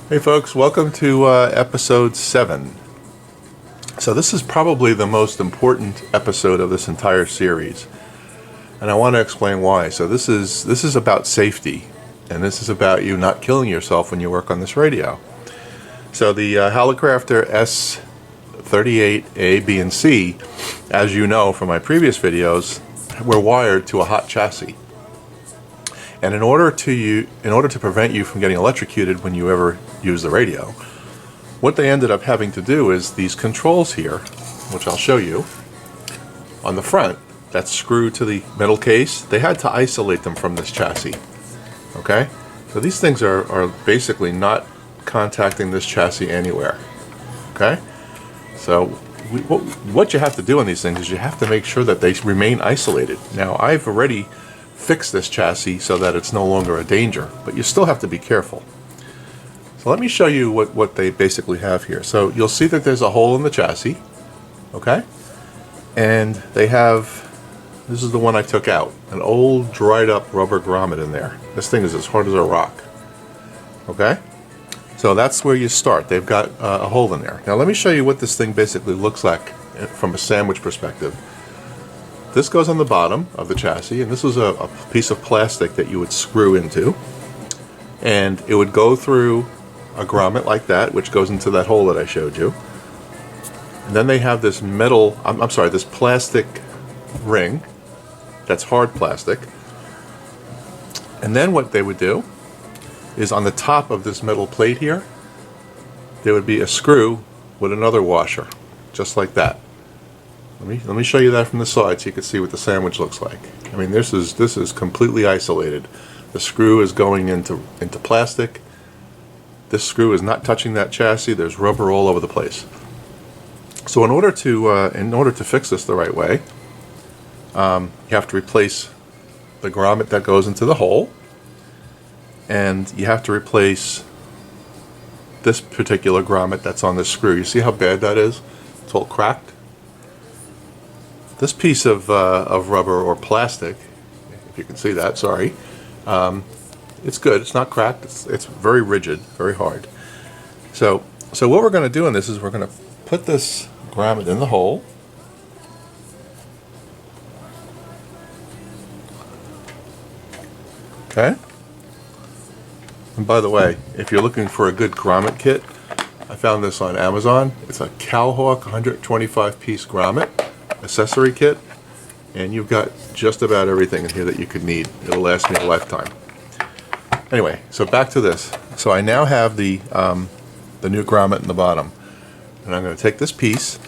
Hey folks, welcome to episode 7. So this is probably the most important episode of this entire series, and I want to explain why. So this is about safety, and this is about you not killing yourself when you work on this radio. So the Hallicrafter S-38A, B, and C, as you know from my previous videos, were wired to a hot chassis. And in order to prevent you from getting electrocuted when you ever use the radio, what they ended up having to do is these controls here, which I'll show you, on the front, that's screwed to the metal case, they had to isolate them from this chassis. Okay? So these things are basically not contacting this chassis anywhere. Okay? So what you have to do on these things is you have to make sure that they remain isolated. Now, I've already fix this chassis so that it's no longer a danger, but you still have to be careful. So let me show you what they basically have here. So you'll see that there's a hole in the chassis, okay? And they have, this is the one I took out, an old dried up rubber grommet in there. This thing is as hard as a rock, okay? So that's where you start. They've got a hole in there. Now let me show you what this thing basically looks like from a sandwich perspective. This goes on the bottom of the chassis, and this is a piece of plastic that you would screw into, and it would go through a grommet like that, which goes into that hole that I showed you. And then they have this metal, I'm sorry, this plastic ring that's hard plastic. And then what they would do is on the top of this metal plate here, there would be a screw with another washer, just like that. Let me show you that from the side so you can see what the sandwich looks like. I mean, this is completely isolated. The screw is going into plastic. This screw is not touching that chassis. There's rubber all over the place. So in order to fix this the right way, you have to replace the grommet that goes into the hole, and you have to replace this particular grommet that's on this screw. You see how bad that is? It's all cracked. This piece of rubber or plastic, if you can see that, sorry, it's good. It's not cracked. It's very rigid, very hard. So what we're going to do in this is we're going to put this grommet in the hole. Okay. And by the way, if you're looking for a good grommet kit, I found this on Amazon. It's a Cowhawk 125-piece grommet accessory kit, and you've got just about everything in here that you could need. It'll last me a lifetime. Anyway, so back to this. So I now have the new grommet in the bottom, and I'm going to take this piece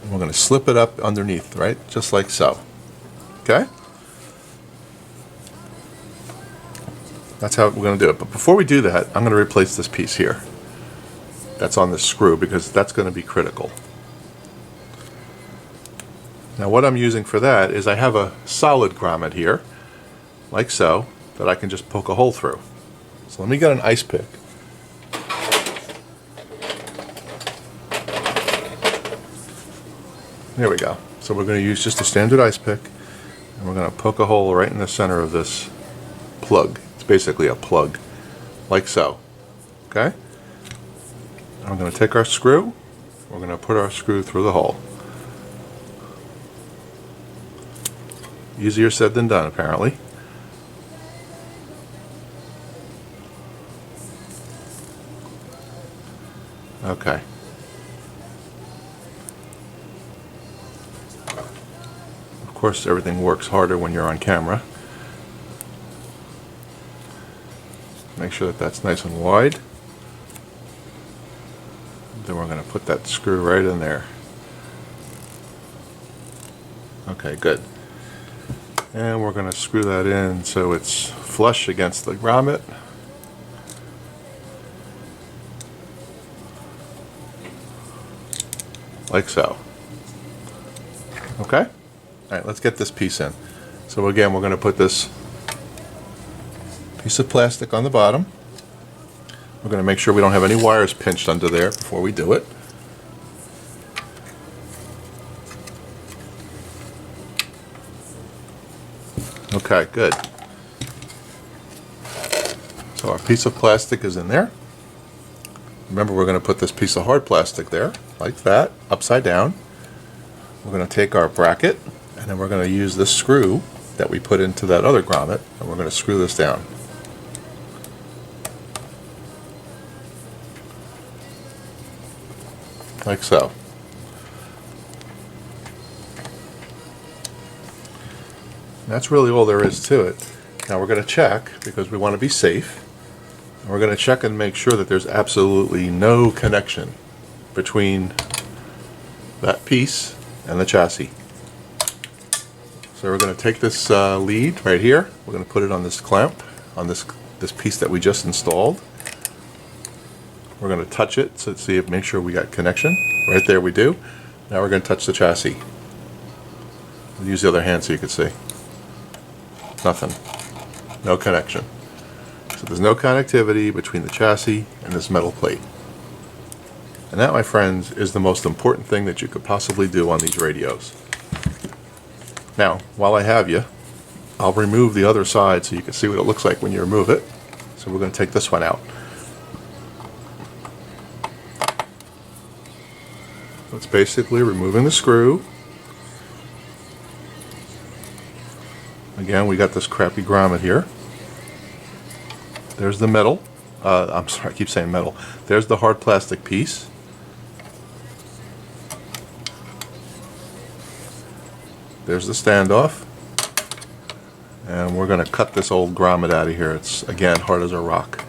and we're going to slip it up underneath, right, just like so. Okay, that's how we're going to do it. But before we do that, I'm going to replace this piece here that's on this screw, because that's going to be critical. Now what I'm using for that is I have a solid grommet here, like so, that I can just poke a hole through. So let me get an ice pick. There we go. So we're going to use just a standard ice pick, and we're going to poke a hole right in the center of this plug. It's basically a plug, like so. Okay? And we're going to take our screw, we're going to put our screw through the hole. Easier said than done, apparently. Okay. Of course, everything works harder when you're on camera. Make sure that that's nice and wide. Then we're going to put that screw right in there. Okay, good. And we're going to screw that in so it's flush against the grommet. Like so. Okay? Alright, let's get this piece in. So again, we're going to put this piece of plastic on the bottom. We're going to make sure we don't have any wires pinched under there before we do it. Okay, good. So our piece of plastic is in there. Remember, we're going to put this piece of hard plastic there, like that, upside down. We're going to take our bracket, and then we're going to use this screw that we put into that other grommet, and we're going to screw this down. Like so. And that's really all there is to it. Now we're going to check, because we want to be safe. And we're going to check and make sure that there's absolutely no connection between that piece and the chassis. So we're going to take this lead right here. We're going to put it on this clamp, on this piece that we just installed. We're going to touch it to see if make sure we got connection. Right there we do. Now we're going to touch the chassis. We'll use the other hand so you can see. Nothing. No connection. So there's no connectivity between the chassis and this metal plate. And that, my friends, is the most important thing that you could possibly do on these radios. Now, while I have you, I'll remove the other side so you can see what it looks like when you remove it. So we're going to take this one out. It's basically removing the screw. Again, we got this crappy grommet here. There's the metal. I'm sorry, I keep saying metal. There's the hard plastic piece. There's the standoff. And we're going to cut this old grommet out of here. It's, again, hard as a rock.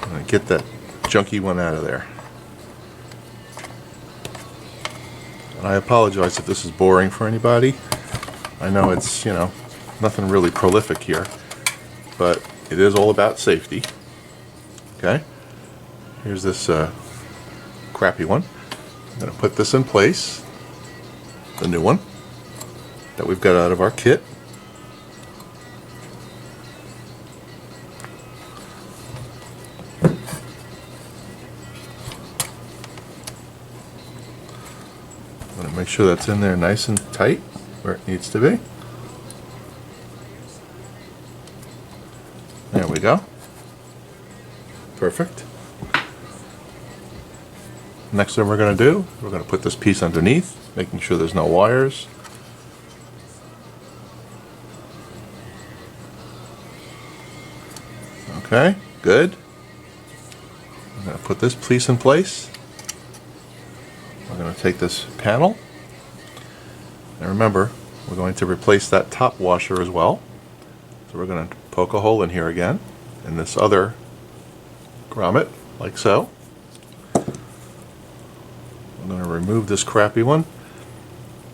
I'm going to get that junky one out of there. And I apologize if this is boring for anybody. I know it's, you know, nothing really prolific here, but it is all about safety. Okay, here's this crappy one. I'm going to put this in place, the new one that we've got out of our kit. I'm going to make sure that's in there nice and tight where it needs to be. There we go. Perfect. Next thing we're going to do, we're going to put this piece underneath, making sure there's no wires. Okay, good. I'm going to put this piece in place. We're going to take this panel, and remember, we're going to replace that top washer as well. So we're going to poke a hole in here again, in this other grommet, like so. I'm going to remove this crappy one,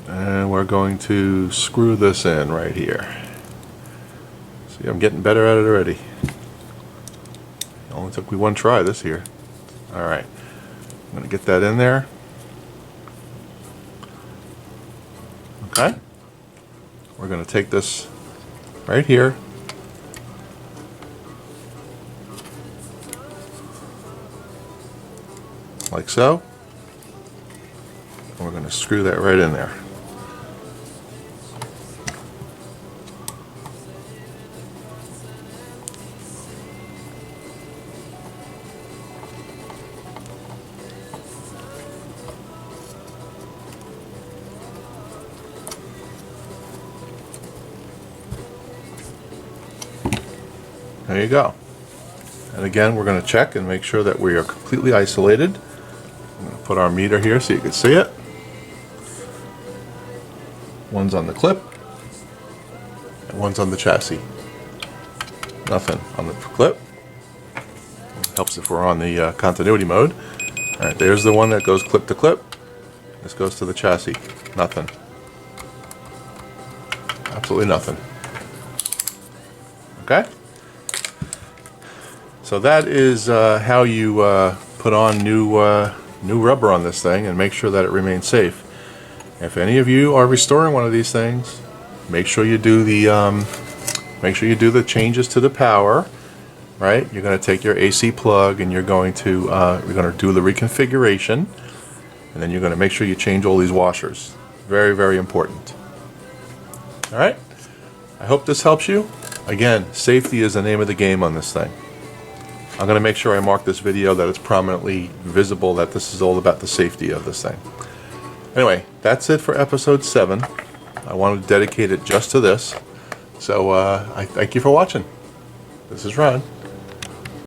and we're going to screw this in right here. See, I'm getting better at it already. It only took me one try this here. Alright, I'm going to get that in there. Okay, we're going to take this right here, like so, and we're going to screw that right in there. There you go. And again, we're going to check and make sure that we are completely isolated. I'm going to put our meter here so you can see it. One's on the clip, and one's on the chassis. Nothing on the clip. Helps if we're on the continuity mode. Alright, there's the one that goes clip to clip. This goes to the chassis. Nothing. Absolutely nothing. Okay? So that is how you put on new rubber on this thing and make sure that it remains safe. If any of you are restoring one of these things, make sure you do the changes to the power. Right? You're going to take your AC plug and you're going to do the reconfiguration, and then you're going to make sure you change all these washers. Very, very important. All right. I hope this helps you. Again, safety is the name of the game on this thing. I'm going to make sure I mark this video that it's prominently visible that this is all about the safety of this thing. Anyway, that's it for episode 7. I wanted to dedicate it just to this. So I thank you for watching. This is Ron.